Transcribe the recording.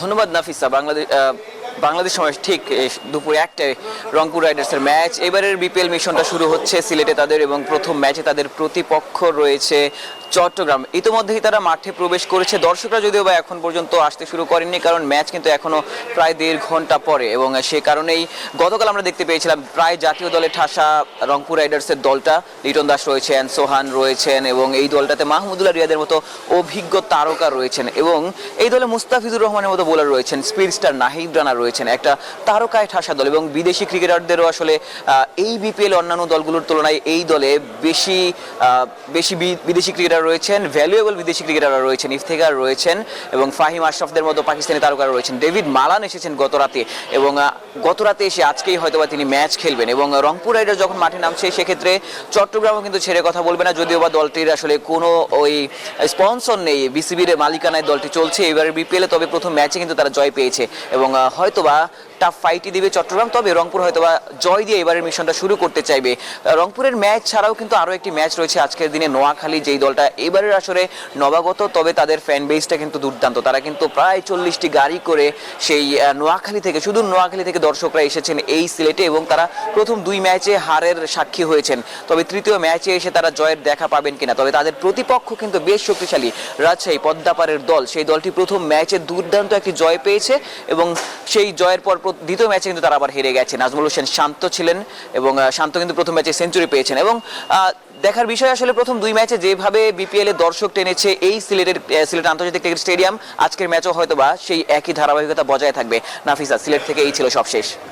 ধন্যবাদ নাফিসা। বাংলাদেশ সময় ঠিক দুপুর 1টায় রংপুর রাইডার্সের ম্যাচ। এবারের বিপিএল মিশনটা শুরু হচ্ছে সিলেটে তাদের, এবং প্রথম ম্যাচে তাদের প্রতিপক্ষ রয়েছে চট্টগ্রাম। ইতিমধ্যেই তারা মাঠে প্রবেশ করেছে। দর্শকরা যদিও বা এখন পর্যন্ত আসতে শুরু করেননি, কারণ ম্যাচ কিন্তু এখনো প্রায় 1.5 ঘন্টা পরে, এবং সে কারণেই গতকাল আমরা দেখতে পেয়েছিলাম প্রায় জাতীয় দলে ঠাসা রংপুর রাইডার্সের দলটা। লিটন দাস রয়েছেন, সোহান রয়েছেন, এবং এই দলটাতে মাহমুদুল্লাহ রিয়াদের মতো অভিজ্ঞ তারকা রয়েছেন, এবং এই দলে মুস্তাফিজুর রহমানের মতো বোলার রয়েছেন, স্পিড স্টার নাহিদ রানা রয়েছেন। একটা তারকায় ঠাসা দল, এবং বিদেশি ক্রিকেটারদেরও আসলে এই বিপিএল অন্যান্য দলগুলোর তুলনায় এই দলে বেশি বেশি বিদেশি ক্রিকেটার রয়েছেন, ভ্যালুয়েবল বিদেশি ক্রিকেটাররা রয়েছেন, ইফতেখার রয়েছেন, এবং ফাহিম আশরাফদের মতো পাকিস্তানি তারকারা রয়েছেন। ডেভিড মালান এসেছেন গত রাতে, এবং গত রাতে এসে আজকেই হয়তোবা তিনি ম্যাচ খেলবেন। এবং রংপুর রাইডার্স যখন মাঠে নামছে, সেক্ষেত্রে চট্টগ্রামও কিন্তু ছেড়ে কথা বলবে না, যদিও বা দলটির আসলে কোনো ওই স্পন্সর নেই, বিসিবির মালিকানায় দলটি চলছে এবারের বিপিএলে। তবে প্রথম ম্যাচে কিন্তু তারা জয় পেয়েছে, এবং হয়তোবা টাফ ফাইটই দিবে চট্টগ্রাম। তবে রংপুর হয়তোবা জয় দিয়ে এবারের মিশনটা শুরু করতে চাইবে। রংপুরের ম্যাচ ছাড়াও কিন্তু আরও একটি ম্যাচ রয়েছে আজকের দিনে, নোয়াখালী, যেই দলটা এবারের আসলে নবাগত, তবে তাদের ফ্যান বেসটা কিন্তু দুর্দান্ত। তারা কিন্তু প্রায় 40টি গাড়ি করে সেই নোয়াখালী থেকে, শুধু নোয়াখালী থেকে দর্শকরা এসেছেন এই সিলেটে, এবং তারা প্রথম 2 ম্যাচে হারের সাক্ষী হয়েছেন। তবে তৃতীয় ম্যাচে এসে তারা জয়ের দেখা পাবেন কিনা। তবে তাদের প্রতিপক্ষ কিন্তু বেশ শক্তিশালী, রাজশাহী পদ্মাপাড়ের দল। সেই দলটি প্রথম ম্যাচে দুর্দান্ত একটি জয় পেয়েছে, এবং সেই জয়ের পর দ্বিতীয় ম্যাচে কিন্তু তারা আবার হেরে গেছে। নাজমুল হোসেন শান্ত ছিলেন, এবং শান্ত কিন্তু প্রথম ম্যাচে সেঞ্চুরি পেয়েছেন। এবং দেখার বিষয় আসলে প্রথম 2 ম্যাচে যেভাবে বিপিএল এ দর্শক টেনেছে এই সিলেট আন্তর্জাতিক ক্রিকেট স্টেডিয়াম, আজকের ম্যাচও হয়তোবা সেই একই ধারাবাহিকতা বজায় থাকবে। নাফিসা, সিলেট থেকে এই ছিল সবশেষ।